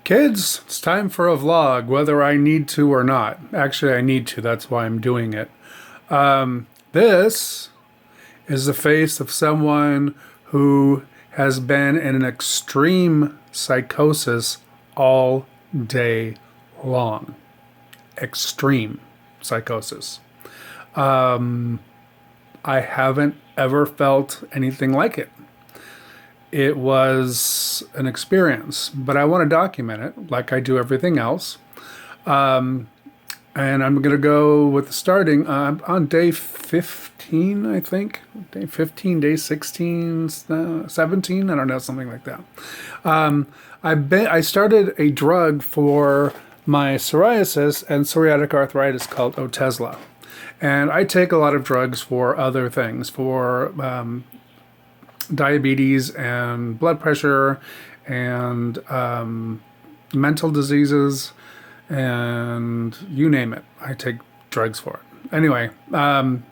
Kids, it's time for a vlog, whether I need to or not. Actually, I need to. That's why I'm doing it. This is the face of someone who has been in an extreme psychosis all day long. Extreme psychosis. I haven't ever felt anything like it. It was an experience, but I want to document it like I do everything else. And I'm going to go with the starting on day 15, I think. Day 15, day 16, 17, I don't know, something like that. I started a drug for my psoriasis and psoriatic arthritis called Otezla. And I take a lot of drugs for other things, for diabetes and blood pressure and mental diseases and you name it. I take drugs for it. Anyway,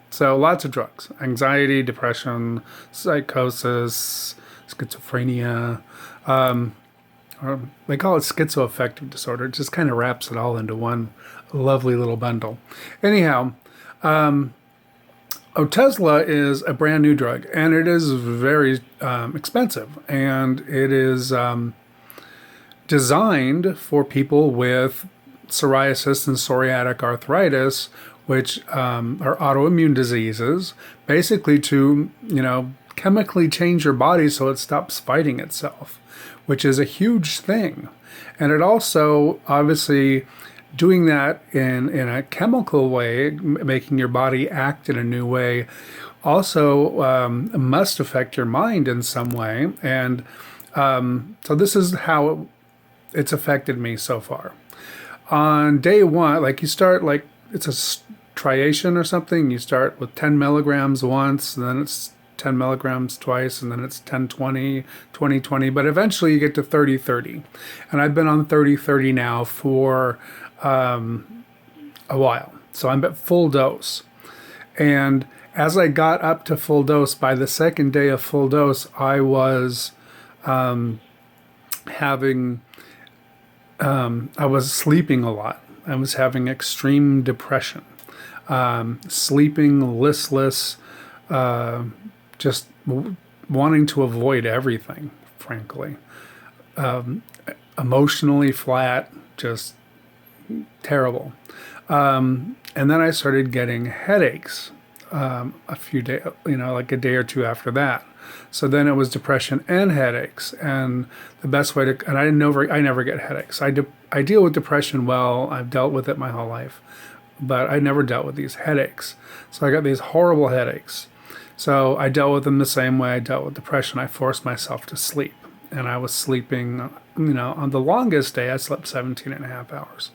so lots of drugs. Anxiety, depression, psychosis, schizophrenia. They call it schizoaffective disorder. It just kind of wraps it all into one lovely little bundle. Anyhow, Otezla is a brand new drug, and it is very expensive, and it is designed for people with psoriasis and psoriatic arthritis, which are autoimmune diseases, basically to, chemically change your body so it stops fighting itself, which is a huge thing. And it also, obviously, doing that in a chemical way, making your body act in a new way, also must affect your mind in some way. And so this is how it's affected me so far. On day one, you start it's a triation or something. You start with 10 milligrams once, and then it's 10 milligrams twice, and then it's 10, 20, 20, 20. But eventually you get to 30, 30. And I've been on 30, 30 now for a while. So I'm at full dose. And as I got up to full dose, by the second day of full dose, I was I was sleeping a lot. I was having extreme depression, sleeping, listless, just wanting to avoid everything, frankly. Emotionally flat, just terrible. And then I started getting headaches a few days, like a day or two after that. So then it was depression and headaches, and the best way to, and I never get headaches. I deal with depression well. I've dealt with it my whole life, but I never dealt with these headaches. So I got these horrible headaches. So I dealt with them the same way I dealt with depression. I forced myself to sleep, and I was sleeping, on the longest day, I slept 17 and a half hours.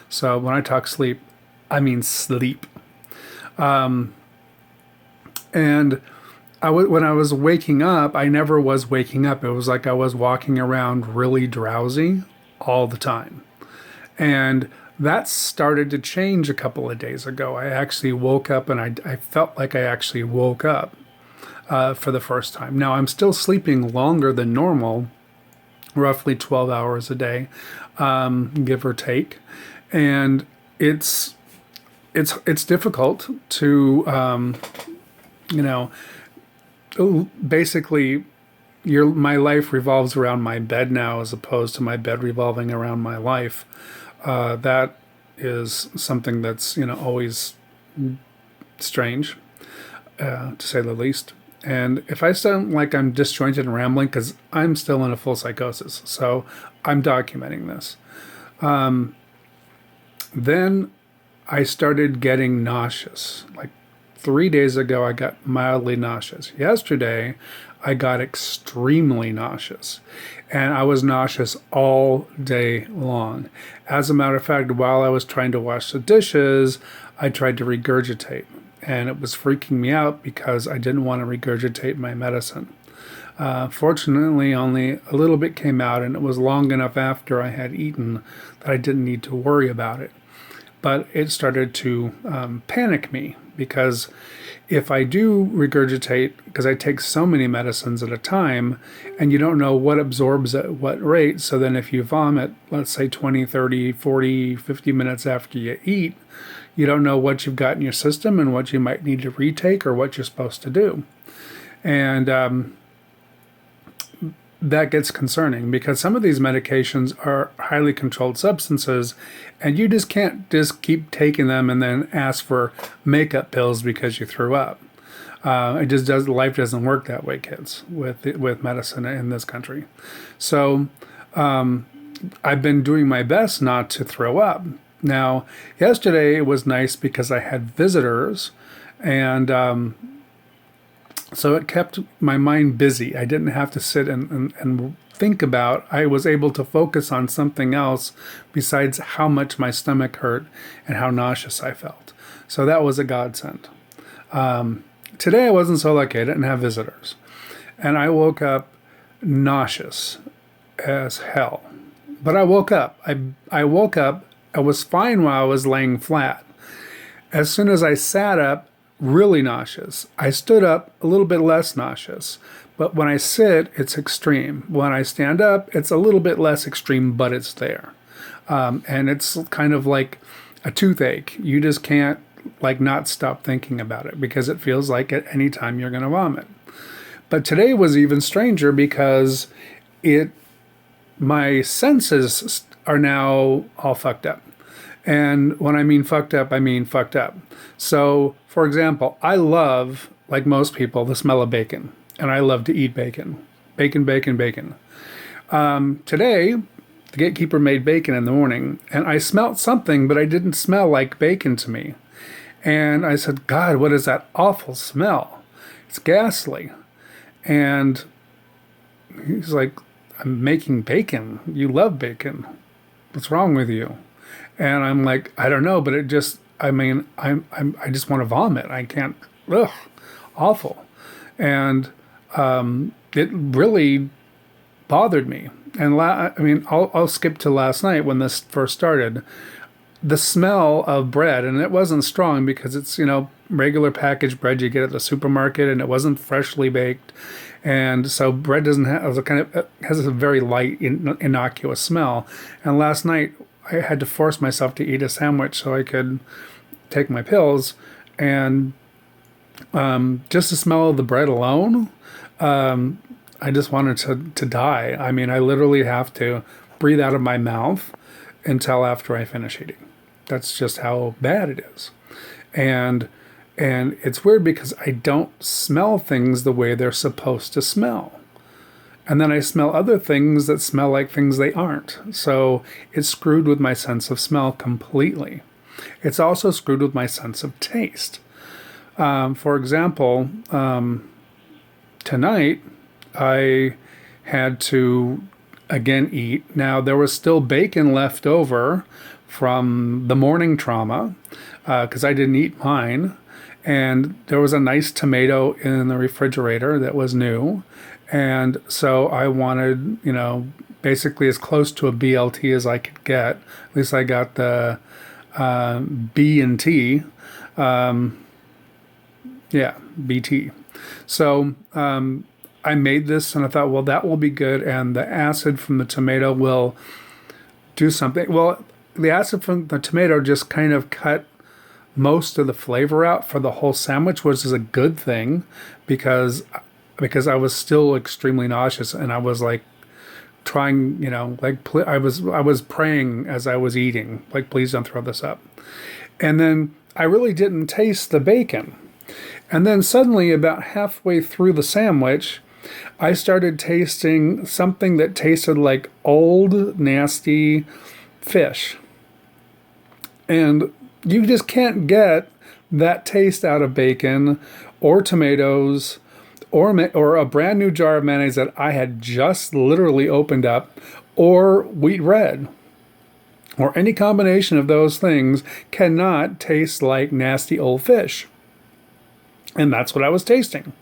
So when I talk sleep, I mean sleep. And when I was waking up, I never was waking up. It was like I was walking around really drowsy all the time. And that started to change a couple of days ago. I actually woke up, and I felt like I actually woke up for the first time. Now, I'm still sleeping longer than normal, roughly 12 hours a day, give or take. And it's difficult to, basically, my life revolves around my bed now as opposed to my bed revolving around my life. That is something that's, always strange, to say the least. And if I sound like I'm disjointed and rambling, because I'm still in a full psychosis, so I'm documenting this. Then I started getting nauseous. 3 days ago, I got mildly nauseous. Yesterday, I got extremely nauseous. And I was nauseous all day long. As a matter of fact, while I was trying to wash the dishes, I tried to regurgitate. And it was freaking me out because I didn't want to regurgitate my medicine. Fortunately, only a little bit came out, and it was long enough after I had eaten that I didn't need to worry about it. But it started to panic me because if I do regurgitate, because I take so many medicines at a time, and you don't know what absorbs at what rate, so then if you vomit, let's say 20, 30, 40, 50 minutes after you eat, you don't know what you've got in your system and what you might need to retake or what you're supposed to do. And that gets concerning because some of these medications are highly controlled substances, and you just can't just keep taking them and then ask for makeup pills because you threw up. It just does. Life doesn't work that way, kids, with medicine in this country. So I've been doing my best not to throw up. Now, yesterday it was nice because I had visitors, and so it kept my mind busy. I didn't have to sit and think about. I was able to focus on something else besides how much my stomach hurt and how nauseous I felt. So that was a godsend. Today I wasn't so lucky. I didn't have visitors. And I woke up nauseous as hell. But I woke up. I woke up. I was fine while I was laying flat. As soon as I sat up, really nauseous. I stood up, a little bit less nauseous. But when I sit, it's extreme. When I stand up, it's a little bit less extreme, but it's there. And it's kind of like a toothache. You just can't not stop thinking about it because it feels like at any time you're going to vomit. But today was even stranger because my senses are now all fucked up. And when I mean fucked up, I mean fucked up. So, for example, I love, like most people, the smell of bacon. And I love to eat bacon. Bacon, bacon, bacon. Today, the gatekeeper made bacon in the morning, and I smelled something, but I didn't smell like bacon to me. And I said, God, what is that awful smell? It's ghastly. And he's like, I'm making bacon. You love bacon. What's wrong with you? And I'm like, I don't know, but it just, I just want to vomit. I can't, awful. And it really bothered me. And I'll skip to last night when this first started. The smell of bread, and it wasn't strong because it's, regular packaged bread you get at the supermarket, and it wasn't freshly baked. And so bread doesn't have has a very light, innocuous smell. And last night I had to force myself to eat a sandwich so I could take my pills. And just the smell of the bread alone, I just wanted to die. I mean, I literally have to breathe out of my mouth until after I finish eating. That's just how bad it is. And it's weird because I don't smell things the way they're supposed to smell. And then I smell other things that smell like things they aren't. So it's screwed with my sense of smell completely. It's also screwed with my sense of taste. For example, tonight I had to again eat. Now there was still bacon left over from the morning trauma because I didn't eat mine. And there was a nice tomato in the refrigerator that was new. And so I wanted, basically as close to a BLT as I could get. At least I got the B and T. BT. So I made this and I thought, well, that will be good. And the acid from the tomato will do something. Well, the acid from the tomato just kind of cut most of the flavor out for the whole sandwich, which is a good thing because I was still extremely nauseous and I was like trying, I was praying as I was eating, like, please don't throw this up. And then I really didn't taste the bacon. And then suddenly about halfway through the sandwich, I started tasting something that tasted like old, nasty fish. And you just can't get that taste out of bacon or tomatoes or a brand new jar of mayonnaise that I had just literally opened up, or wheat bread. Or any combination of those things cannot taste like nasty old fish. And that's what I was tasting.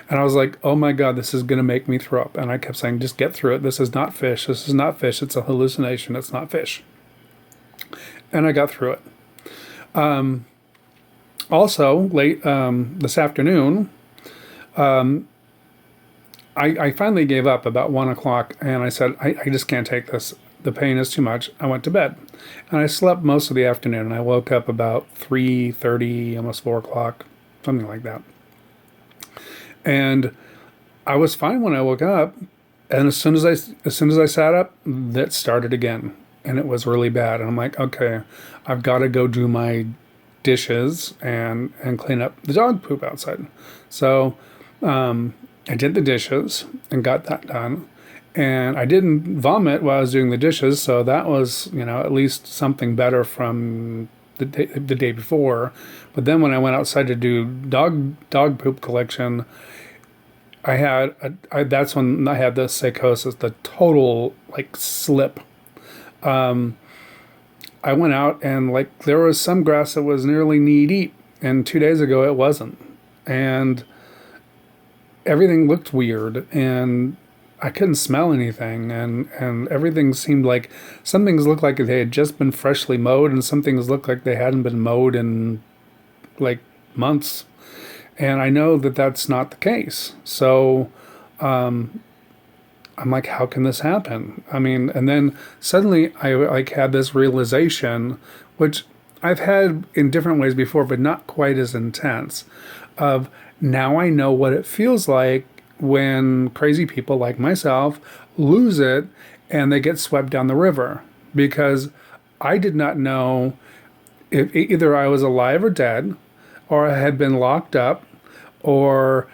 And I was like, oh my God, this is going to make me throw up. And I kept saying, just get through it. This is not fish. This is not fish. It's a hallucination. It's not fish. And I got through it. Also, late this afternoon, I finally gave up about 1 o'clock, and I said, I just can't take this. The pain is too much. I went to bed, and I slept most of the afternoon. And I woke up about 3:30, almost 4 o'clock, something like that. And I was fine when I woke up, and as soon as I sat up, that started again, and it was really bad. And I'm like, okay, I've got to go do my dishes and clean up the dog poop outside. So I did the dishes and got that done. And I didn't vomit while I was doing the dishes, so that was, at least something better from the day before. But then when I went outside to do dog poop collection, that's when I had the psychosis, the total like slip. I went out and like there was some grass that was nearly knee deep, and 2 days ago it wasn't, and everything looked weird, and I couldn't smell anything, and everything seemed like some things looked like they had just been freshly mowed, and some things looked like they hadn't been mowed in like months. And I know that that's not the case. So I'm like, how can this happen? I mean, and then suddenly I like had this realization, which I've had in different ways before, but not quite as intense, of now I know what it feels like when crazy people like myself lose it and they get swept down the river. Because I did not know if either I was alive or dead, or I had been locked up, or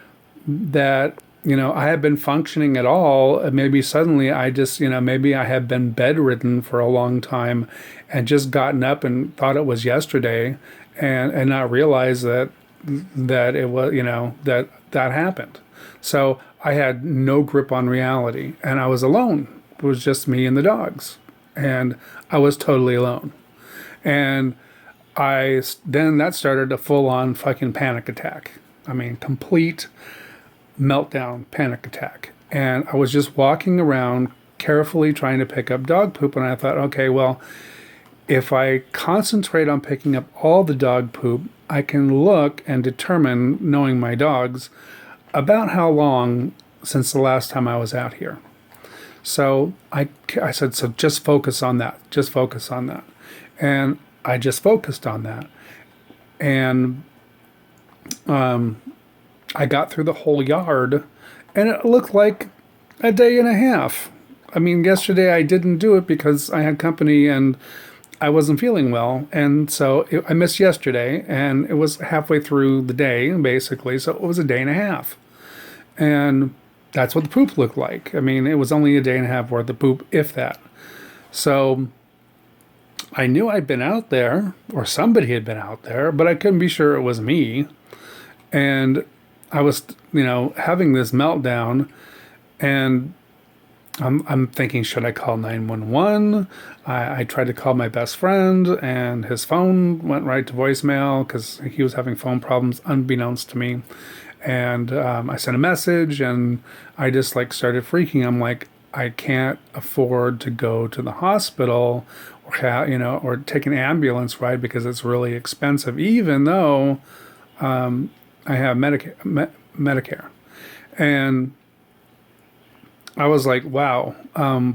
that, I had been functioning at all. Maybe suddenly I just, maybe I had been bedridden for a long time and just gotten up and thought it was yesterday, and not realize that it was, that happened. So I had no grip on reality, and I was alone. It was just me and the dogs, and I was totally alone. And then that started a full-on fucking panic attack. I mean, complete meltdown, panic attack. And I was just walking around carefully trying to pick up dog poop, and I thought, okay, well, if I concentrate on picking up all the dog poop, I can look and determine, knowing my dogs, about how long since the last time I was out here. So I said, so just focus on that. Just focus on that. And I just focused on that. And I got through the whole yard, and it looked like a day and a half. I mean, yesterday I didn't do it because I had company and I wasn't feeling well. And so I missed yesterday, and it was halfway through the day, basically. So it was a day and a half. And that's what the poop looked like. I mean, it was only a day and a half worth of poop, if that. So I knew I'd been out there, or somebody had been out there, but I couldn't be sure it was me. And I was, having this meltdown, and I'm thinking, should I call 911? I tried to call my best friend, and his phone went right to voicemail because he was having phone problems unbeknownst to me. And I sent a message, and I just like started freaking. I'm like, I can't afford to go to the hospital or take an ambulance ride because it's really expensive, even though I have Medicare. And I was like, wow,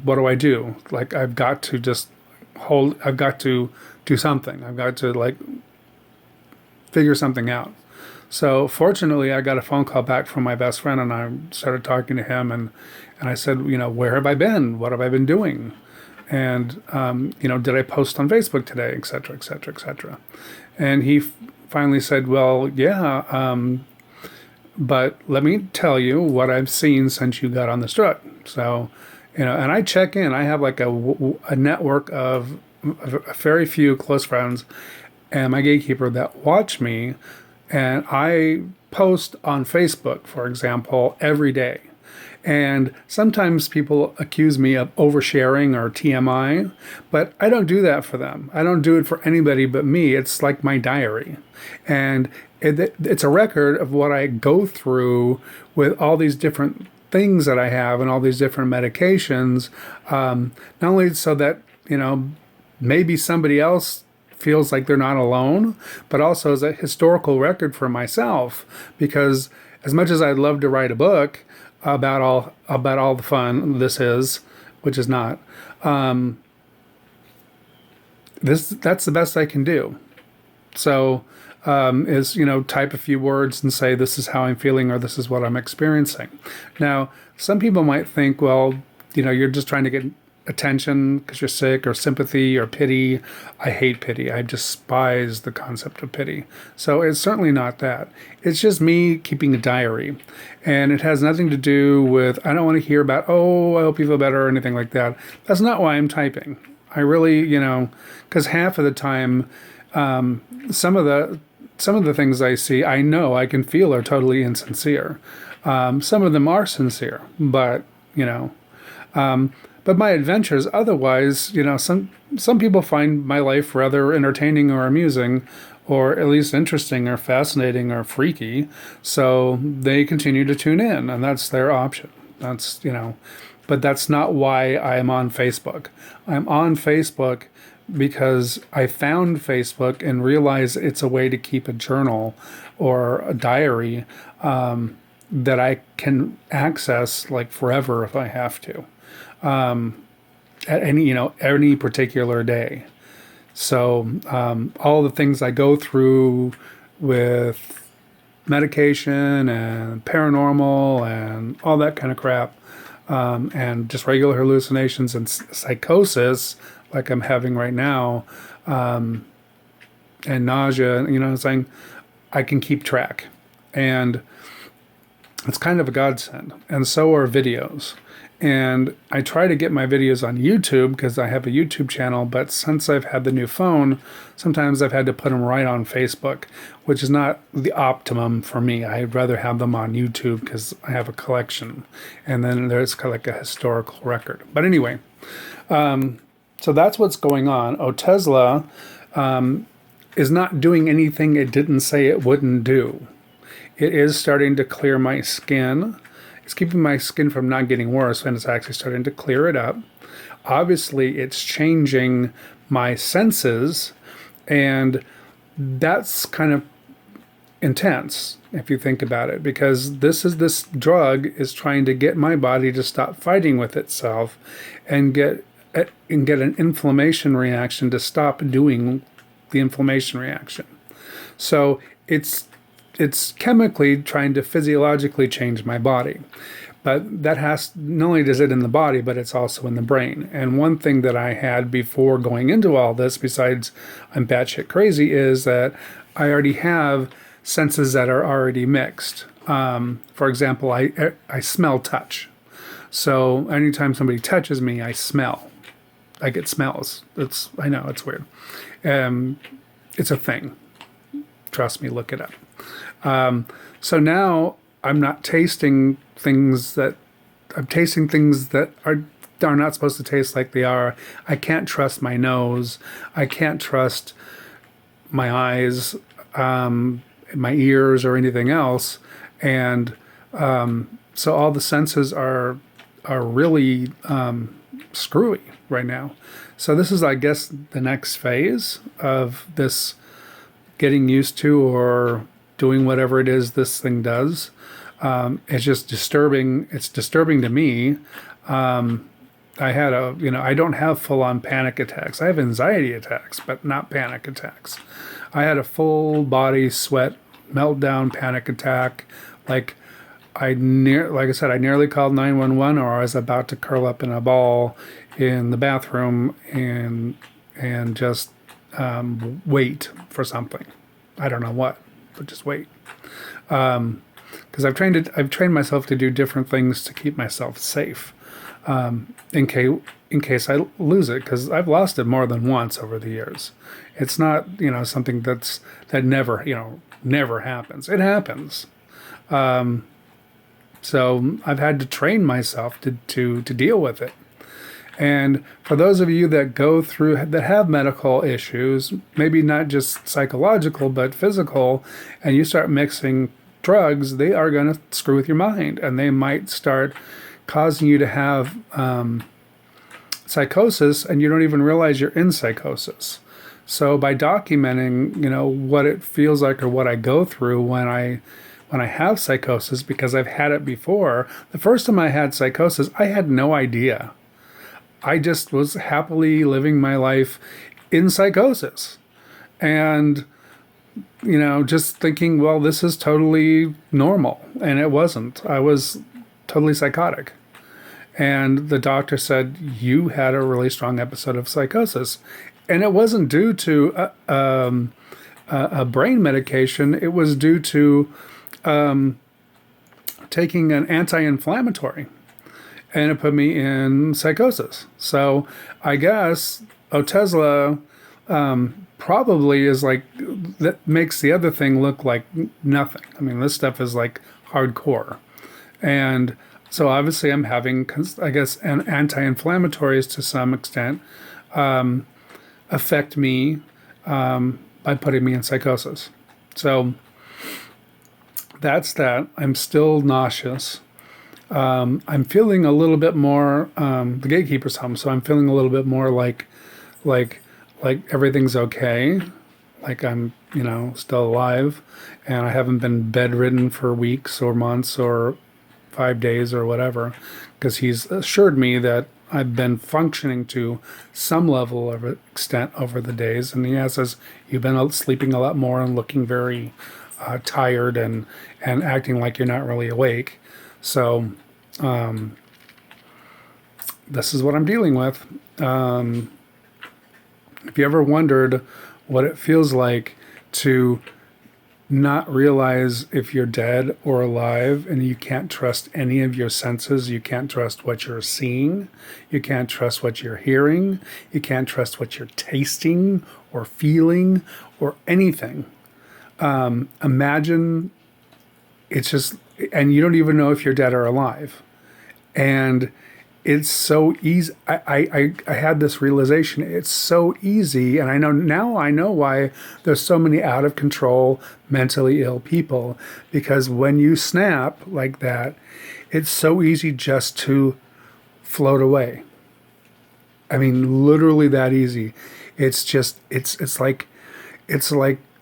what do I do? Like, I've got to do something. I've got to like figure something out. So fortunately, I got a phone call back from my best friend, and I started talking to him, and I said, where have I been? What have I been doing? And, did I post on Facebook today, et cetera, et cetera, et cetera. And he finally said, well, yeah, but let me tell you what I've seen since you got on the strut. So, and I check in. I have like a network of a very few close friends and my gatekeeper that watch me. And I post on Facebook, for example, every day. And sometimes people accuse me of oversharing or TMI, but I don't do that for them. I don't do it for anybody but me. It's like my diary. And it's a record of what I go through with all these different things that I have and all these different medications, not only so that, maybe somebody else feels like they're not alone, but also as a historical record for myself, because as much as I'd love to write a book about all the fun this is, which is not, that's the best I can do. So is, type a few words and say, this is how I'm feeling, or this is what I'm experiencing. Now, some people might think, well, you're just trying to get attention because you're sick, or sympathy, or pity. I hate pity. I despise the concept of pity. So it's certainly not that. It's just me keeping a diary. And it has nothing to do with, I don't want to hear about, oh, I hope you feel better, or anything like that. That's not why I'm typing. I really, because half of the time, some of the things I see, I know, I can feel are totally insincere. Some of them are sincere, but but my adventures otherwise, some people find my life rather entertaining or amusing, or at least interesting or fascinating or freaky. So they continue to tune in, and that's their option. That's, but that's not why I'm on Facebook. I'm on Facebook because I found Facebook and realized it's a way to keep a journal or a diary that I can access like forever if I have to, at any particular day. So all the things I go through with medication and paranormal and all that kind of crap, and just regular hallucinations and psychosis like I'm having right now, and nausea, saying I can keep track. And it's kind of a godsend. And so are videos. And I try to get my videos on YouTube because I have a YouTube channel, but since I've had the new phone, sometimes I've had to put them right on Facebook, which is not the optimum for me. I'd rather have them on YouTube because I have a collection, and then there's kind of like a historical record. But anyway, so that's what's going on. Otezla is not doing anything it didn't say it wouldn't do. It is starting to clear my skin. It's keeping my skin from not getting worse, and it's actually starting to clear it up. Obviously, it's changing my senses, and that's kind of intense if you think about it, because this drug is trying to get my body to stop fighting with itself and get an inflammation reaction to stop doing the inflammation reaction. So it's chemically trying to physiologically change my body. But that not only does it in the body, but it's also in the brain. And one thing that I had before going into all this, besides I'm batshit crazy, is that I already have senses that are already mixed. For example, I smell touch. So anytime somebody touches me, I smell. I get smells. I know, it's weird. It's a thing. Trust me, look it up. So now I'm not tasting things that are not supposed to taste like they are. I can't trust my nose. I can't trust my eyes, my ears, or anything else. And so all the senses are really screwy right now. So this is, I guess, the next phase of this getting used to or doing whatever it is this thing does. It's just disturbing. It's disturbing to me. I had I don't have full-on panic attacks. I have anxiety attacks, but not panic attacks. I had a full body sweat meltdown panic attack. Like I said, I nearly called 911, or I was about to curl up in a ball in the bathroom and just wait for something. I don't know what, but just wait. Because I've trained myself to do different things to keep myself safe, in case I lose it, because I've lost it more than once over the years. It's not something that never happens. It happens. So I've had to train myself to deal with it. And for those of you that that have medical issues, maybe not just psychological, but physical, and you start mixing drugs, they are going to screw with your mind, and they might start causing you to have psychosis, and you don't even realize you're in psychosis. So by documenting, what it feels like or what I go through when I have psychosis, because I've had it before. The first time I had psychosis, I had no idea. I just was happily living my life in psychosis. And, just thinking, well, this is totally normal. And it wasn't. I was totally psychotic. And the doctor said, you had a really strong episode of psychosis. And it wasn't due to a brain medication. It was due to taking an anti-inflammatory. And it put me in psychosis. So I guess Otezla probably is like, that makes the other thing look like nothing. I mean, this stuff is like hardcore. And so obviously I'm having, I guess, anti-inflammatories to some extent affect me by putting me in psychosis. So that's that. I'm still nauseous. I'm feeling a little bit more, the gatekeeper's home, so I'm feeling a little bit more like everything's okay, like I'm, still alive, and I haven't been bedridden for weeks or months or 5 days or whatever, because he's assured me that I've been functioning to some level of extent over the days, and he says, you've been sleeping a lot more and looking very tired and acting like you're not really awake. So this is what I'm dealing with. If you ever wondered what it feels like to not realize if you're dead or alive, and you can't trust any of your senses, you can't trust what you're seeing, you can't trust what you're hearing, you can't trust what you're tasting or feeling or anything. Imagine it's just, and you don't even know if you're dead or alive. And it's so easy. I had this realization. It's so easy. And I know why there's so many out of control, mentally ill people, because when you snap like that, it's so easy just to float away. I mean, literally that easy. It's just, it's like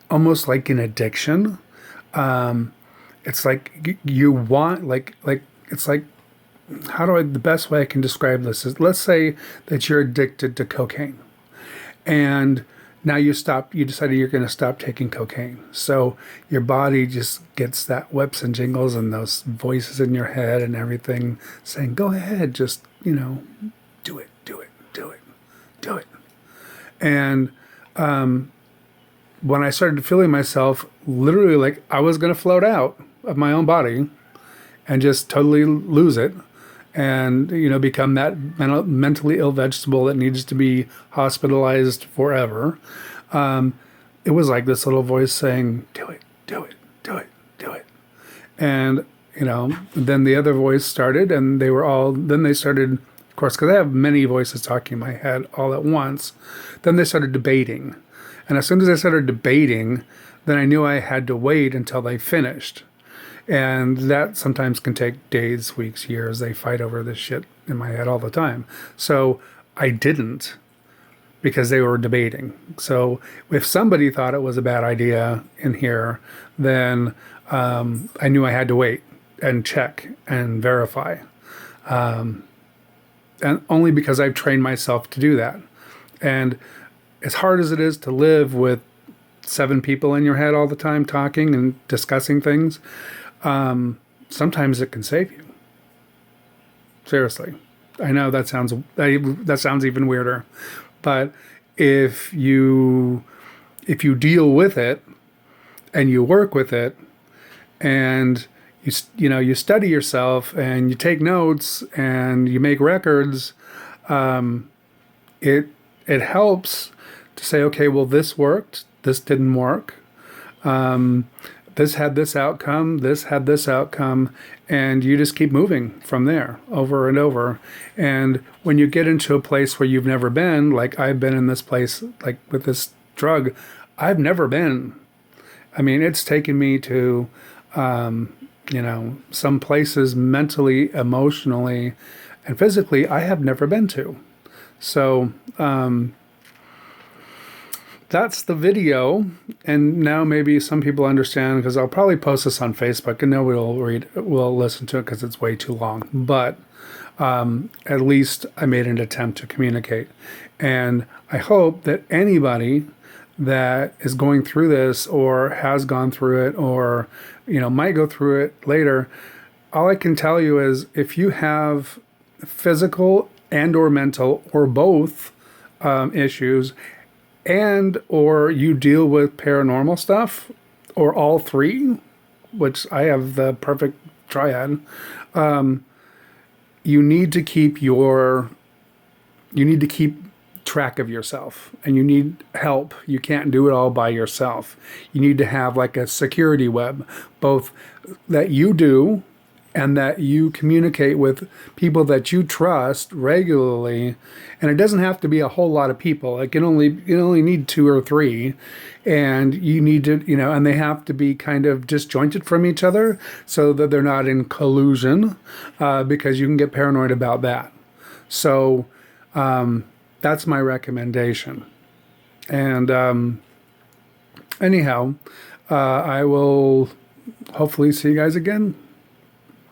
almost like an addiction. It's like you want, it's like, the best way I can describe this is, let's say that you're addicted to cocaine, and now you decided you're going to stop taking cocaine. So your body just gets that whips and jingles and those voices in your head and everything saying, go ahead, just, do it, do it, do it, do it. And when I started feeling myself literally like I was going to float out of my own body and just totally lose it, and become that mentally ill vegetable that needs to be hospitalized forever, it was like this little voice saying, do it, do it, do it, do it. And then the other voice started, and then they started, of course, because I have many voices talking in my head all at once. Then they started debating, and as soon as they started debating, then I knew I had to wait until they finished. And that sometimes can take days, weeks, years. They fight over this shit in my head all the time. So I didn't, because they were debating. So if somebody thought it was a bad idea in here, then I knew I had to wait and check and verify. And only because I've trained myself to do that. And as hard as it is to live with 7 people in your head all the time talking and discussing things, sometimes it can save you. Seriously. I know that sounds even weirder, but if you deal with it and you work with it, and you study yourself and you take notes and you make records, it helps to say, okay, well, this worked, this didn't work. This had this outcome, this had this outcome, and you just keep moving from there over and over. And when you get into a place where you've never been, like I've been in this place, like with this drug, I've never been. I mean, it's taken me to, some places mentally, emotionally, and physically I have never been to. So that's the video. And now maybe some people understand, because I'll probably post this on Facebook and nobody will listen to it because it's way too long. But at least I made an attempt to communicate. And I hope that anybody that is going through this or has gone through it or, might go through it later, all I can tell you is if you have physical and or mental or both issues, and or you deal with paranormal stuff, or all three, which I have the perfect triad, you need to keep track of yourself, and you need help. You can't do it all by yourself. You need to have like a security web, both that you do and that you communicate with people that you trust regularly. And it doesn't have to be a whole lot of people. You only need 2 or 3, and you need to, and they have to be kind of disjointed from each other so that they're not in collusion, because you can get paranoid about that. So that's my recommendation. And anyhow, I will hopefully see you guys again.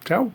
Ciao.